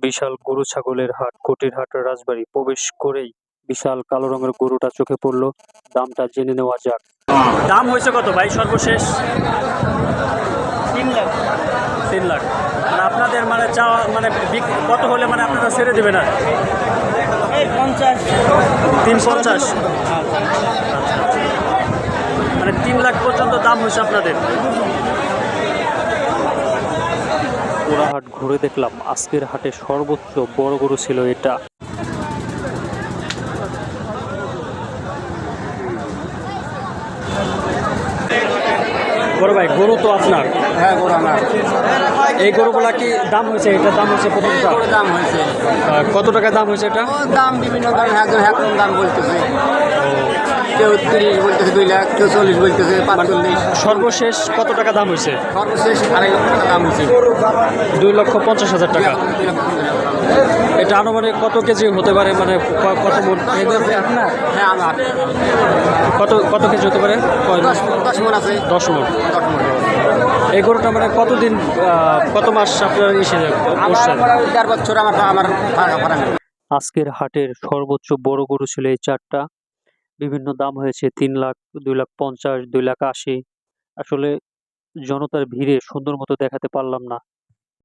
বিশাল গরু ছাগলের হাট, কোটির হাট রাজবাড়ী। প্রবেশ করেই বিশাল কালো রঙের গরুটা চোখে পড়ল। দামটা জেনে নেওয়া যাক। দাম হয়েছে কত ভাই সর্বশেষ? 3 লাখ। 3 লাখ। মানে আপনাদের মানে চাওয়া মানে কত হলে মানে আপনারা ছেড়ে দেবেন? আর এই 50। 350। মানে 3 লাখ পর্যন্ত দাম হয়েছে আপনাদের। পুরা হাট ঘুরে দেখলাম, আজকের হাটে সর্বোচ্চ বড় গরু ছিল এটা। বড় ভাই, গরু তো আপনার? হ্যাঁ, গরু আমার। এই গরুগুলা কি দাম হয়েছে? এটার দাম হয়েছে প্রথমটা গরুর দাম হয়েছে। কত টাকা দাম হয়েছে এটা? ও দাম বিভিন্ন ধরনের, একজন একরকম দাম বলতেছে। কেউ 30 বলতেছে 2 লাখ, কেউ 40 বলতেছে 45। সর্বশেষ কত টাকা দাম হয়েছে? সর্বশেষ 2.5 লক্ষ টাকা দাম হয়েছে। 2,50,000 টাকা। এটা আনুমানিক কত কেজি হতে পারে? মানে কত মন? আপনার? হ্যাঁ, আমার। কত কেজি হতে পারে? 10 মণ আছে। 10 মন। 10 মণ। এই গরুটা মানে কতদিন, কত মাস আপনার বসছেন? আমার 1.5 বছর আমার ভাড়া। আজকের হাটের সর্বোচ্চ বড় গরু ছিল এই 4টা। বিভিন্ন দাম হয়েছে 3 লাখ, 2,50,000, 2,80,000। আসলে জনতার ভিড়ে সুন্দর মতো দেখাতে পারলাম না।